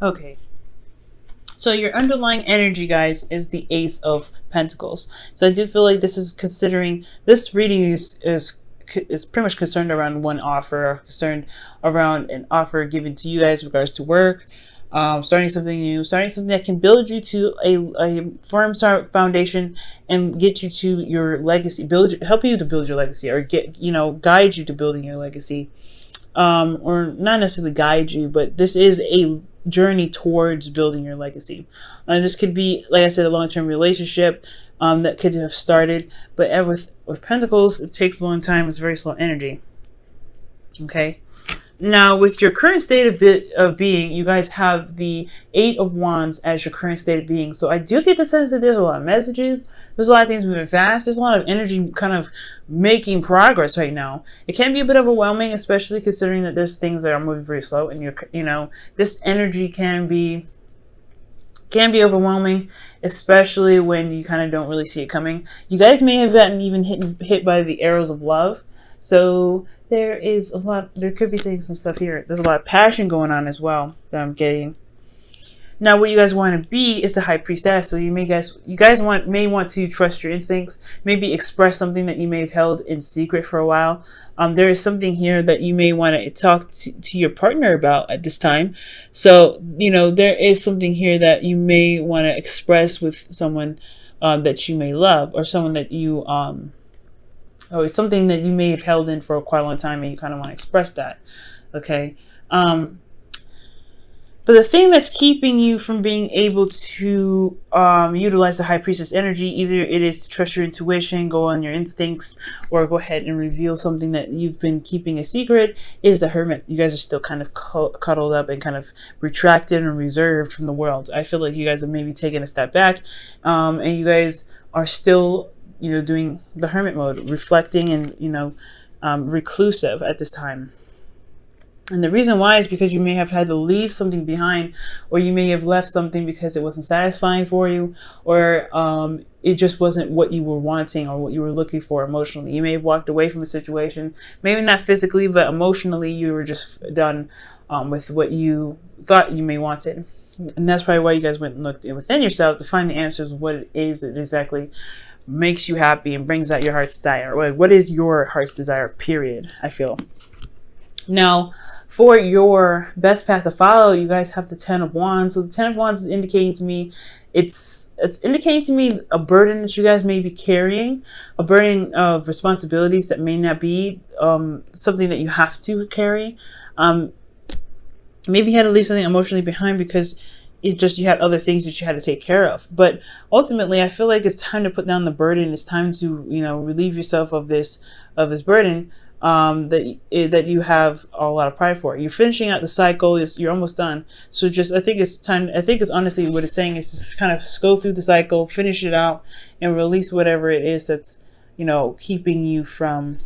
Okay. So your underlying energy, guys, is the Ace of Pentacles. So I do feel like this is considering, this reading is pretty much concerned around one offer, concerned around an offer given to you guys in regards to work, starting something new, starting something that can build you to a firm foundation and get you to your legacy, help you to build your legacy, or guide you to building your legacy. Or not necessarily guide you, but this is a journey towards building your legacy. This could be, like I said, a long-term relationship that could have started, but with Pentacles, it takes a long time. It's very slow energy. Okay. Now, with your current state of being, you guys have the Eight of Wands as your current state of being. So I do get the sense that there's a lot of messages. There's a lot of things moving fast. There's a lot of energy kind of making progress right now. It can be a bit overwhelming, especially considering that there's things that are moving very slow. And this energy can be overwhelming, especially when you kind of don't really see it coming. You guys may have gotten even hit by the arrows of love. So there could be saying some stuff here. There's a lot of passion going on as well that I'm getting. Now, what you guys want to be is the High Priestess. So you guys may want to trust your instincts, maybe express something that you may have held in secret for a while. There is something here that you may want to talk to your partner about at this time. So, there is something here that you may want to express with someone that you may love, or someone that you or something that you may have held in for quite a long time and you kind of want to express that. Okay. But the thing that's keeping you from being able to utilize the High Priestess energy, either it is to trust your intuition, go on your instincts, or go ahead and reveal something that you've been keeping a secret, is the Hermit. You guys are still kind of cuddled up and kind of retracted and reserved from the world. I feel like you guys have maybe taken a step back, and you guys are still doing the hermit mode, reflecting and, reclusive at this time. And the reason why is because you may have had to leave something behind, or you may have left something because it wasn't satisfying for you, or it just wasn't what you were wanting or what you were looking for emotionally. You may have walked away from a situation, maybe not physically, but emotionally you were just done with what you thought you may wanted. And that's probably why you guys went and looked within yourself to find the answers of what it is that exactly makes you happy and brings out your heart's desire. What is your heart's desire, period, I feel. Now, for your best path to follow, you guys have the Ten of Wands. So the Ten of Wands is indicating to me, it's indicating to me a burden that you guys may be carrying, a burden of responsibilities that may not be something that you have to carry. Maybe you had to leave something emotionally behind because you had other things that you had to take care of. But ultimately, I feel like it's time to put down the burden. It's time to, relieve yourself of this burden that you have a lot of pride for. You're finishing out the cycle. You're almost done. So I think it's honestly what it's saying is just kind of go through the cycle, finish it out, and release whatever it is that's, keeping you from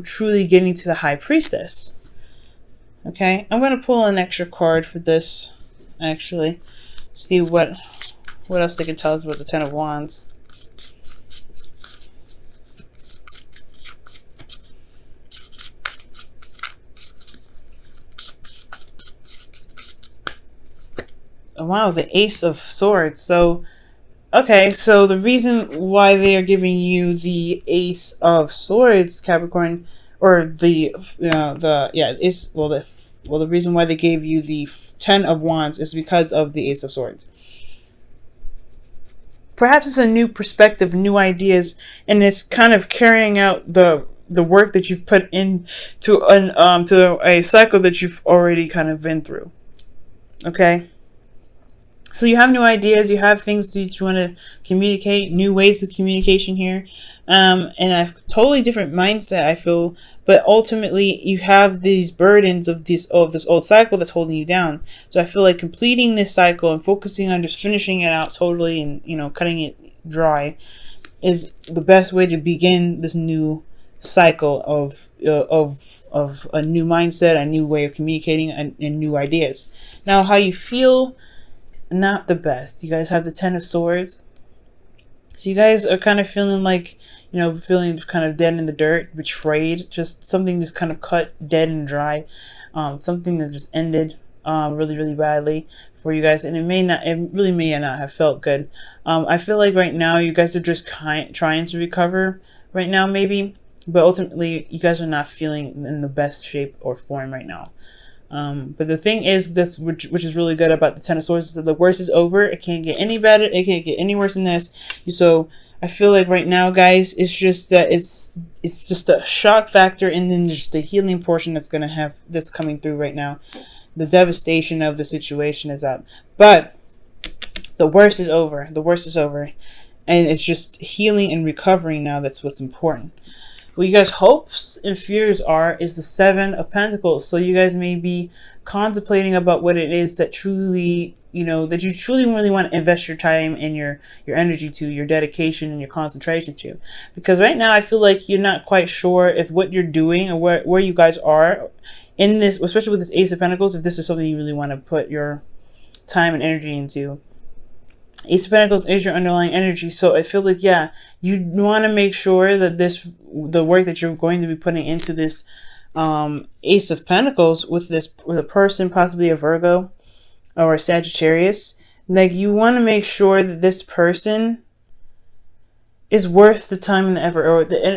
truly getting to the High Priestess. Okay, I'm going to pull an extra card for this, actually. See what else they can tell us about the Ten of Wands. Oh, wow, the Ace of Swords. So, okay, so the reason why they are giving you the Ace of Swords, Capricorn, or the reason why they gave you the Ten of Wands is because of the Ace of Swords. Perhaps it's a new perspective, new ideas, and it's kind of carrying out the work that you've put into to a cycle that you've already kind of been through. Okay. So you have new ideas, you have things that you want to communicate, new ways of communication here, and a totally different mindset, I feel. But ultimately, you have these burdens of this old cycle that's holding you down. So I feel like completing this cycle and focusing on just finishing it out totally and cutting it dry is the best way to begin this new cycle of a new mindset, a new way of communicating, and new ideas. Now, how you feel. Not the best. You guys have the Ten of Swords. So you guys are kind of feeling like, feeling kind of dead in the dirt, betrayed, just something just kind of cut dead and dry. something that just ended really, really badly for you guys, and it really may not have felt good. I feel like right now you guys are just trying to recover right now, maybe, but ultimately you guys are not feeling in the best shape or form right now. But the thing is, this which is really good about the Ten of Swords, is that the worst is over. It can't get any better. It can't get any worse than this. So I feel like right now, guys, it's just that it's just a shock factor, and then just the healing portion that's coming through right now. The devastation of the situation is up, but the worst is over. The worst is over, and it's just healing and recovering now. That's what's important. What you guys' hopes and fears are is the Seven of Pentacles. So you guys may be contemplating about what it is that truly, that you truly really want to invest your time and your energy to, your dedication and your concentration to. Because right now I feel like you're not quite sure if what you're doing or where you guys are in this, especially with this Ace of Pentacles, if this is something you really want to put your time and energy into. Ace of Pentacles is your underlying energy, so I feel like, yeah, you want to make sure that the work that you're going to be putting into this Ace of Pentacles with a person, possibly a Virgo or a Sagittarius, like you want to make sure that this person is worth the time and the effort,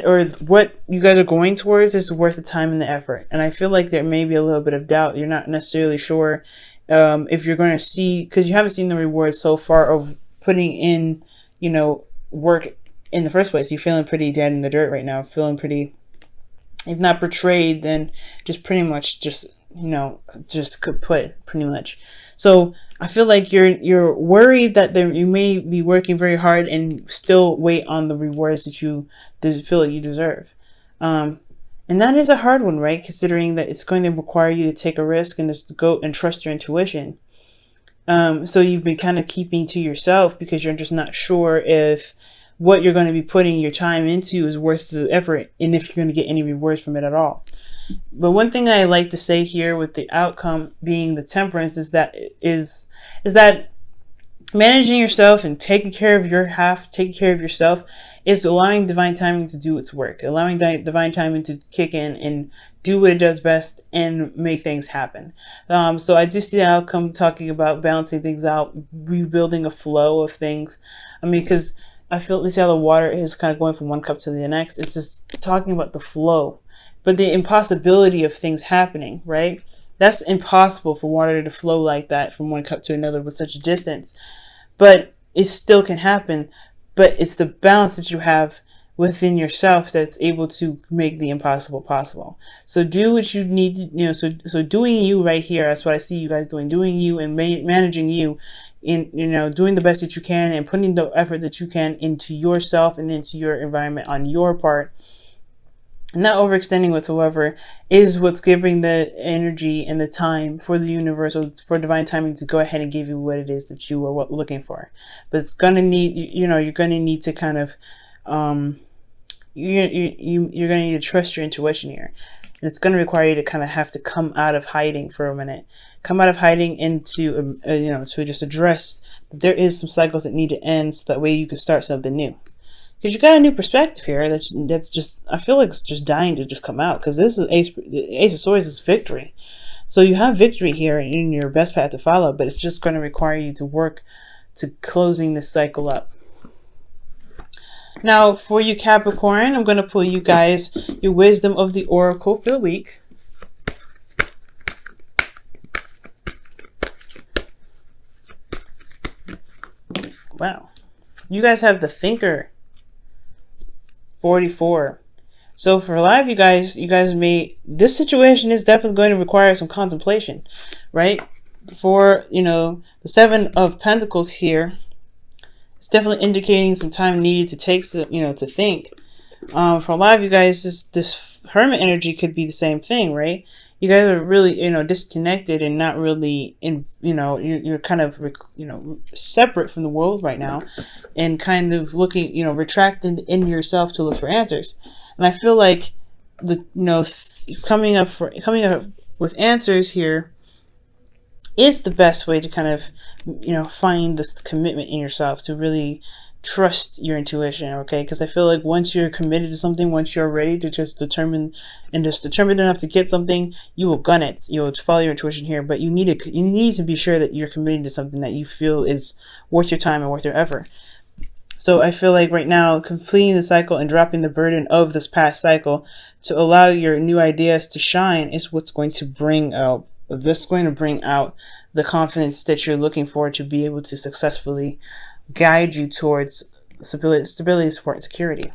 or what you guys are going towards is worth the time and the effort. And I feel like there may be a little bit of doubt. You're not necessarily sure if you're going to see, because you haven't seen the rewards so far of putting in, work in the first place. You're feeling pretty dead in the dirt right now, feeling pretty, if not betrayed, then just pretty much just kaput, pretty much. So I feel like you're worried that you may be working very hard and still wait on the rewards that you feel like you deserve. And that is a hard one, right? Considering that it's going to require you to take a risk and just go and trust your intuition. So you've been kind of keeping to yourself because you're just not sure if what you're going to be putting your time into is worth the effort and if you're going to get any rewards from it at all. But one thing I like to say here with the outcome being the Temperance is that managing yourself and taking care of your taking care of yourself is allowing divine timing to do its work, allowing divine timing to kick in and do what it does best and make things happen. So I do see the outcome talking about balancing things out, rebuilding a flow of things. I mean, because I feel, see how the water is kind of going from one cup to the next. It's just talking about the flow, but the impossibility of things happening, right? That's impossible for water to flow like that from one cup to another with such a distance. But it still can happen. But it's the balance that you have within yourself that's able to make the impossible possible. So do what you need to, so doing you right here, that's what I see you guys doing. Doing you and managing you in, doing the best that you can and putting the effort that you can into yourself and into your environment on your part. Not overextending whatsoever is what's giving the energy and the time for the universe or for divine timing to go ahead and give you what it is that you are looking for. But it's going to need, you're going to need to kind of, you're going to need to trust your intuition here. And it's going to require you to kind of have to come out of hiding for a minute. Come out of hiding into, to just address that there is some cycles that need to end so that way you can start something new. Because you got a new perspective here that's just, I feel like it's just dying to just come out. Because this is Ace of Swords is victory. So you have victory here in your best path to follow. But it's just going to require you to work to closing this cycle up. Now for you Capricorn, I'm going to pull you guys your wisdom of the Oracle for the week. Wow. You guys have the Thinker. 44. So for a lot of you guys this situation is definitely going to require some contemplation, right? For, the Seven of Pentacles here, it's definitely indicating some time needed to take, to think. For a lot of you guys, this Hermit energy could be the same thing, right? You guys are really, disconnected and not really you're kind of, separate from the world right now and kind of looking, retracted in yourself to look for answers. And I feel like coming up with answers here is the best way to kind of, find this commitment in yourself to really trust your intuition, okay? Because I feel like once you're committed to something, once you're ready to just determined enough to get something, you will gun it. You'll follow your intuition here, but you need to be sure that you're committed to something that you feel is worth your time and worth your effort. So I feel like right now, completing the cycle and dropping the burden of this past cycle to allow your new ideas to shine is what's going to bring out the confidence that you're looking for to be able to successfully guide you towards stability, support, and security.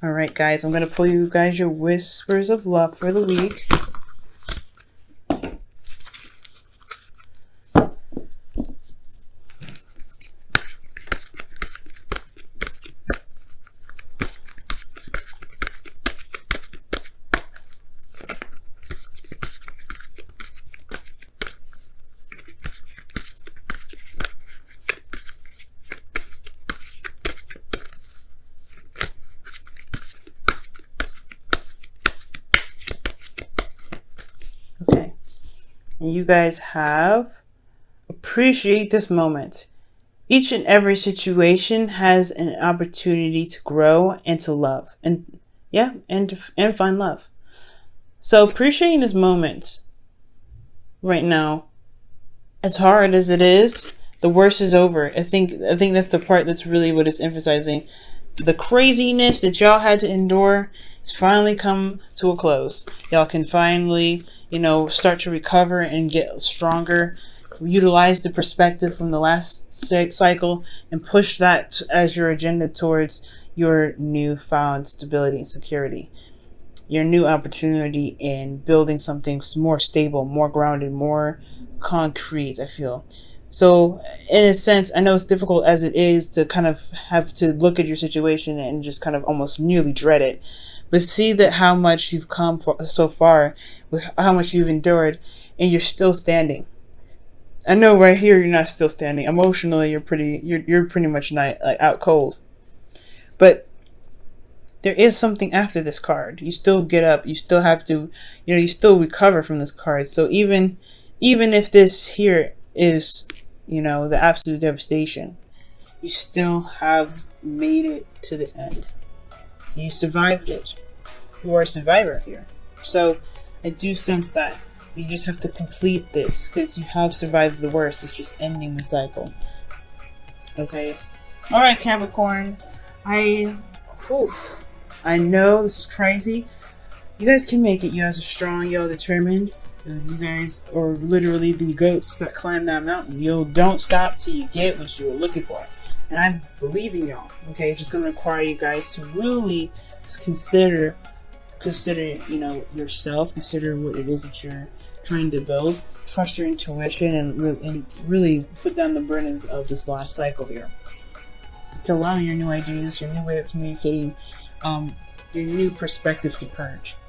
All right, guys, I'm going to pull you guys your whispers of love for the week. Okay, and you guys have appreciate this moment. Each and every situation has an opportunity to grow and to love, and find love. So appreciating this moment right now, as hard as it is, the worst is over. I think that's the part that's really what it's emphasizing. The craziness that y'all had to endure has finally come to a close. Y'all can finally, start to recover and get stronger. Utilize the perspective from the last cycle and push that as your agenda towards your newfound stability and security. Your new opportunity in building something more stable, more grounded, more concrete, I feel. So in a sense, I know it's difficult as it is to kind of have to look at your situation and just kind of almost nearly dread it. But see that how much you've come so far, with how much you've endured, and you're still standing. I know right here you're not still standing. Emotionally, you're pretty much not out cold. But there is something after this card. You still get up. You still have to, you still recover from this card. So even if this here is, the absolute devastation, you still have made it to the end. You survived it. You are a survivor here. So I do sense that. You just have to complete this because you have survived the worst. It's just ending the cycle. Okay. Alright, Capricorn. I know this is crazy. You guys can make it. You guys are strong. Y'all determined. You guys are literally the goats that climb that mountain. You don't stop till you get what you were looking for. And I believe in y'all. Okay, it's just going to require you guys to really consider, yourself. Consider what it is that you're trying to build. Trust your intuition and really put down the burdens of this last cycle here. To allow your new ideas, your new way of communicating, your new perspective to purge.